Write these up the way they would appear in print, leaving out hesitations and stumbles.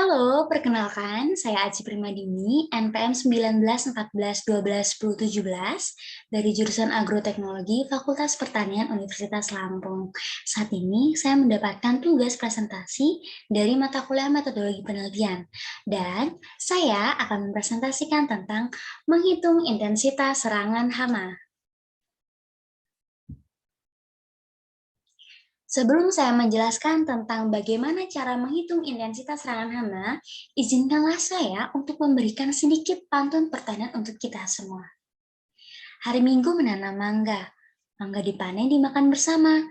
Halo, perkenalkan saya Aci Primadini, NPM 19 14 12 10 17 dari jurusan Agroteknologi Fakultas Pertanian Universitas Lampung. Saat ini saya mendapatkan tugas presentasi dari mata kuliah metodologi penelitian dan saya akan mempresentasikan tentang menghitung intensitas serangan hama. Sebelum saya menjelaskan tentang bagaimana cara menghitung intensitas serangan hama, izinkanlah saya untuk memberikan sedikit pantun pertanyaan untuk kita semua. Hari Minggu menanam mangga. Mangga dipanen dimakan bersama.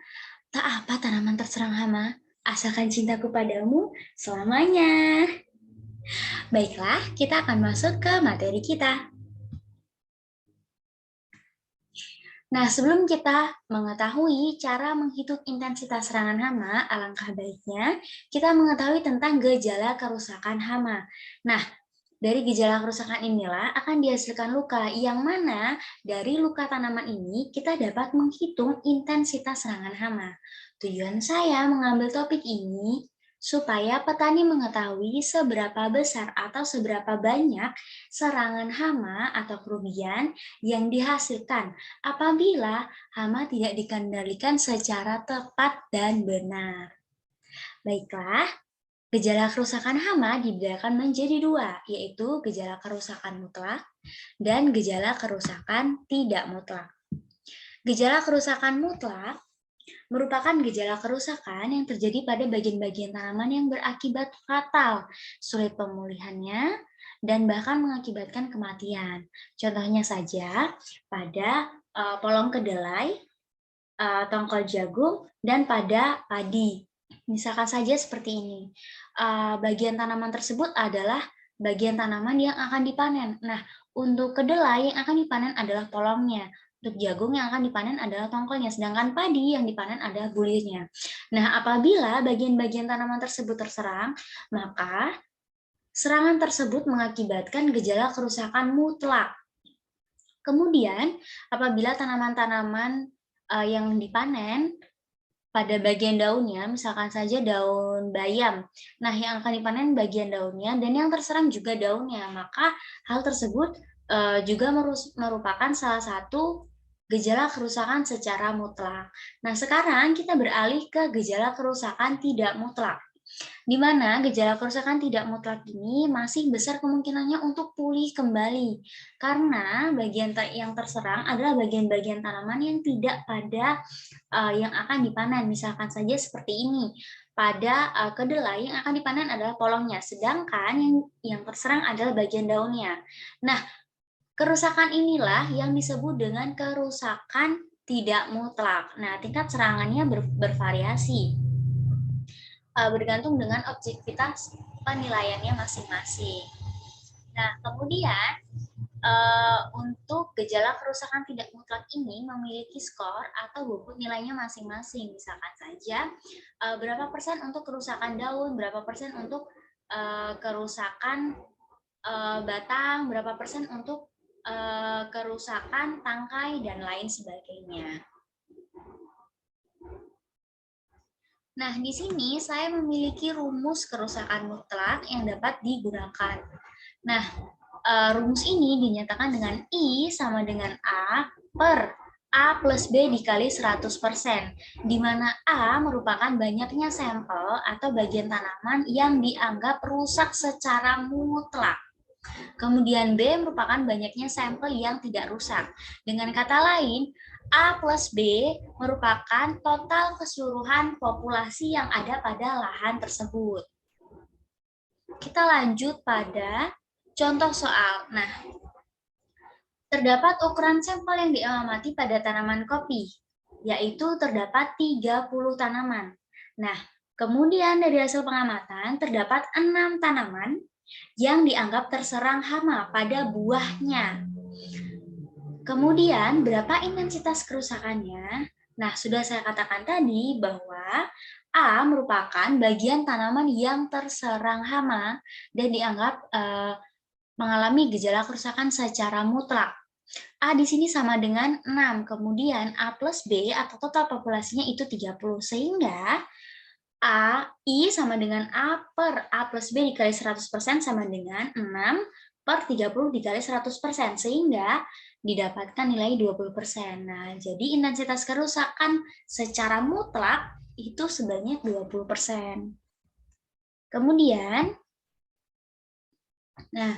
Tak apa tanaman terserang hama, asalkan cintaku padamu selamanya. Baiklah, kita akan masuk ke materi kita. Nah, sebelum kita mengetahui cara menghitung intensitas serangan hama, alangkah baiknya kita mengetahui tentang gejala kerusakan hama. Nah, dari gejala kerusakan inilah akan dihasilkan luka, yang mana dari luka tanaman ini kita dapat menghitung intensitas serangan hama. Tujuan saya mengambil topik ini supaya petani mengetahui seberapa besar atau seberapa banyak serangan hama atau kerugian yang dihasilkan apabila hama tidak dikendalikan secara tepat dan benar. Baiklah, gejala kerusakan hama dibedakan menjadi dua, yaitu gejala kerusakan mutlak dan gejala kerusakan tidak mutlak. Gejala kerusakan mutlak merupakan gejala kerusakan yang terjadi pada bagian-bagian tanaman yang berakibat fatal, sulit pemulihannya, dan bahkan mengakibatkan kematian. Contohnya saja pada polong kedelai, tongkol jagung, dan pada padi. Misalkan saja seperti ini. Bagian tanaman tersebut adalah bagian tanaman yang akan dipanen. Nah, untuk kedelai yang akan dipanen adalah polongnya. Untuk jagung yang akan dipanen adalah tongkolnya, sedangkan padi yang dipanen adalah bulirnya. Nah, apabila bagian-bagian tanaman tersebut terserang, maka serangan tersebut mengakibatkan gejala kerusakan mutlak. Kemudian, apabila tanaman-tanaman yang dipanen pada bagian daunnya, misalkan saja daun bayam. Nah, yang akan dipanen bagian daunnya dan yang terserang juga daunnya. Maka hal tersebut juga merupakan salah satu gejala kerusakan secara mutlak. Nah, sekarang kita beralih ke gejala kerusakan tidak mutlak, di mana gejala kerusakan tidak mutlak ini masih besar kemungkinannya untuk pulih kembali, karena bagian yang terserang adalah bagian-bagian tanaman yang tidak pada yang akan dipanen. Misalkan saja seperti ini, pada kedelai yang akan dipanen adalah polongnya, sedangkan yang terserang adalah bagian daunnya. Nah, kerusakan inilah yang disebut dengan kerusakan tidak mutlak. Nah, tingkat serangannya bervariasi, bergantung dengan objektivitas penilaiannya masing-masing. Nah, kemudian untuk gejala kerusakan tidak mutlak ini memiliki skor atau bobot nilainya masing-masing. Misalkan saja berapa persen untuk kerusakan daun, berapa persen untuk kerusakan batang, berapa persen untuk kerusakan tangkai, dan lain sebagainya. Nah, di sini saya memiliki rumus kerusakan mutlak yang dapat digunakan. Nah, rumus ini dinyatakan dengan I sama dengan A per A plus B dikali 100%, di mana A merupakan banyaknya sampel atau bagian tanaman yang dianggap rusak secara mutlak. Kemudian B merupakan banyaknya sampel yang tidak rusak. Dengan kata lain, A plus B merupakan total keseluruhan populasi yang ada pada lahan tersebut. Kita lanjut pada contoh soal. Nah, terdapat ukuran sampel yang diamati pada tanaman kopi, yaitu terdapat 30 tanaman. Nah, kemudian dari hasil pengamatan terdapat 6 tanaman yang dianggap terserang hama pada buahnya. Kemudian, berapa intensitas kerusakannya? Nah, sudah saya katakan tadi bahwa A merupakan bagian tanaman yang terserang hama dan dianggap mengalami gejala kerusakan secara mutlak. A di sini sama dengan 6, kemudian A plus B atau total populasinya itu 30, sehingga A I sama dengan A per A plus B dikali 100% sama dengan 6 per 30 dikali 100%, sehingga didapatkan nilai 20%. Nah, jadi intensitas kerusakan secara mutlak itu sebanyak 20%. Kemudian, nah,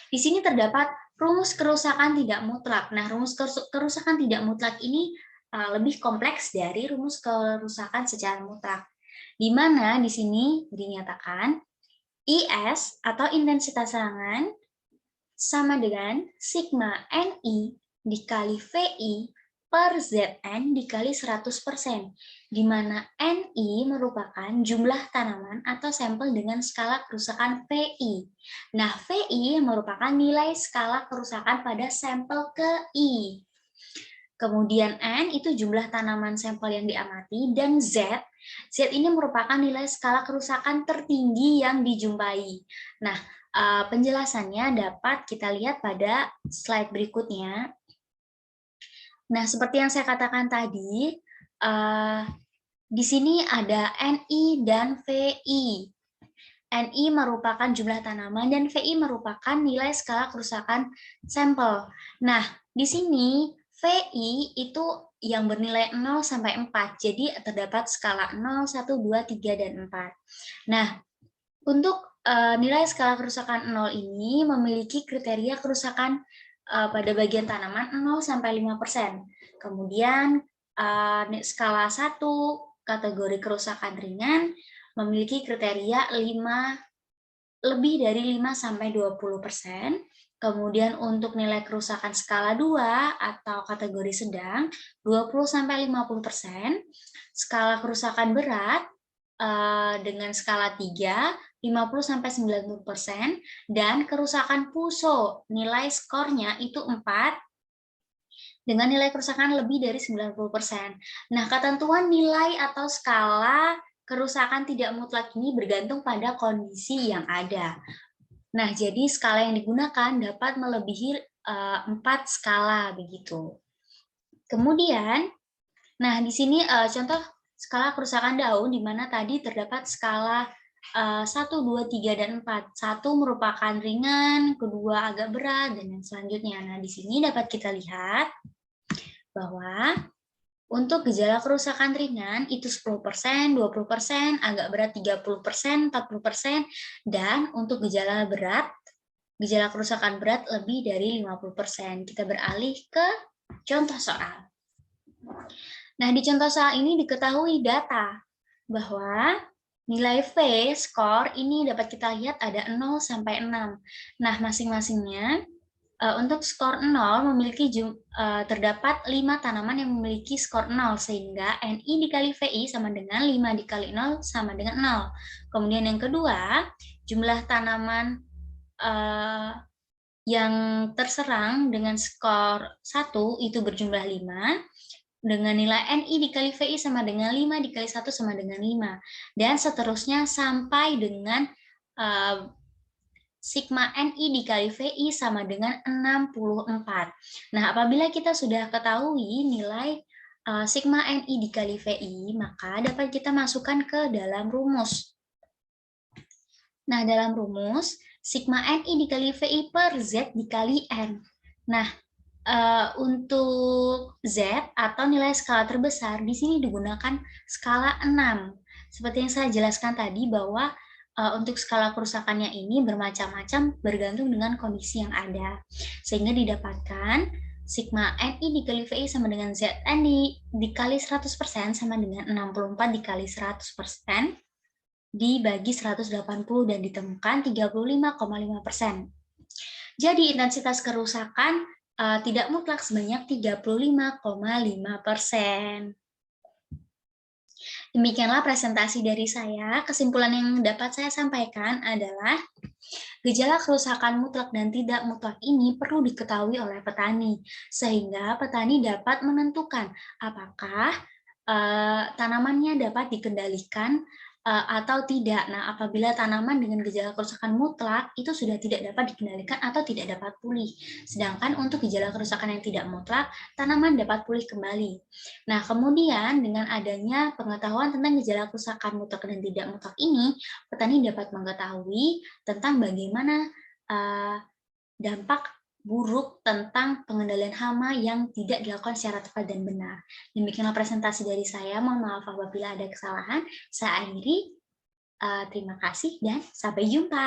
di sini terdapat rumus kerusakan tidak mutlak. Nah, rumus kerusakan tidak mutlak ini lebih kompleks dari rumus kerusakan secara mutlak, di mana di sini dinyatakan IS atau intensitas serangan sama dengan sigma NI dikali VI per ZN dikali 100%, di mana NI merupakan jumlah tanaman atau sampel dengan skala kerusakan VI. Nah, VI merupakan nilai skala kerusakan pada sampel ke I. Kemudian N itu jumlah tanaman sampel yang diamati, dan Z ini merupakan nilai skala kerusakan tertinggi yang dijumpai. Nah, penjelasannya dapat kita lihat pada slide berikutnya. Nah, seperti yang saya katakan tadi, di sini ada NI dan VI. NI merupakan jumlah tanaman dan VI merupakan nilai skala kerusakan sampel. Nah, di sini VI itu yang bernilai 0 sampai 4. Jadi terdapat skala 0, 1, 2, 3, dan 4. Nah, untuk nilai skala kerusakan 0 ini memiliki kriteria kerusakan pada bagian tanaman 0 sampai 5%. Kemudian skala 1 kategori kerusakan ringan memiliki kriteria lebih dari 5 sampai 20%. Kemudian untuk nilai kerusakan skala 2 atau kategori sedang 20 sampai 50%. Skala kerusakan berat dengan skala 3 50 sampai 90%, dan kerusakan PUSO nilai skornya itu 4 dengan nilai kerusakan lebih dari 90%. Nah, ketentuan nilai atau skala kerusakan tidak mutlak ini bergantung pada kondisi yang ada. Nah, jadi skala yang digunakan dapat melebihi 4 skala begitu. Kemudian, nah di sini contoh skala kerusakan daun di mana tadi terdapat skala 1, 2, 3, dan 4. 1 merupakan ringan, kedua agak berat, dan yang selanjutnya. Nah, di sini dapat kita lihat bahwa untuk gejala kerusakan ringan itu 10%, 20%, agak berat 30%, 40%, dan untuk gejala berat, gejala kerusakan berat lebih dari 50%. Kita beralih ke contoh soal. Nah, di contoh soal ini diketahui data bahwa nilai V, skor, ini dapat kita lihat ada 0 sampai 6. Nah, masing-masingnya untuk skor 0 memiliki terdapat 5 tanaman yang memiliki skor 0, sehingga NI dikali VI sama dengan 5 dikali 0 sama dengan 0. Kemudian yang kedua, jumlah tanaman yang terserang dengan skor 1 itu berjumlah 5, dengan nilai NI dikali VI sama dengan 5 dikali 1 sama dengan 5. Dan seterusnya sampai dengan sigma NI dikali VI sama dengan 64. Nah, apabila kita sudah ketahui nilai sigma NI dikali VI, maka dapat kita masukkan ke dalam rumus. Nah, dalam rumus, sigma NI dikali VI per Z dikali N. Nah, untuk Z atau nilai skala terbesar, di sini digunakan skala 6. Seperti yang saya jelaskan tadi bahwa untuk skala kerusakannya ini bermacam-macam bergantung dengan kondisi yang ada. Sehingga didapatkan sigma NI dikali VI sama dengan ZN dikali 100% sama dengan 64 dikali 100% dibagi 180 dan ditemukan 35,5%. Jadi intensitas kerusakan tidak mutlak sebanyak 35,5%. Demikianlah presentasi dari saya. Kesimpulan yang dapat saya sampaikan adalah gejala kerusakan mutlak dan tidak mutlak ini perlu diketahui oleh petani, sehingga petani dapat menentukan apakah tanamannya dapat dikendalikan atau tidak. Nah, apabila tanaman dengan gejala kerusakan mutlak itu sudah tidak dapat dikendalikan atau tidak dapat pulih. Sedangkan untuk gejala kerusakan yang tidak mutlak, tanaman dapat pulih kembali. Nah, kemudian dengan adanya pengetahuan tentang gejala kerusakan mutlak dan tidak mutlak ini, petani dapat mengetahui tentang bagaimana dampak buruk tentang pengendalian hama yang tidak dilakukan secara tepat dan benar. Demikianlah presentasi dari saya. Mohon maaf apabila ada kesalahan. Saya akhiri. Terima kasih dan sampai jumpa.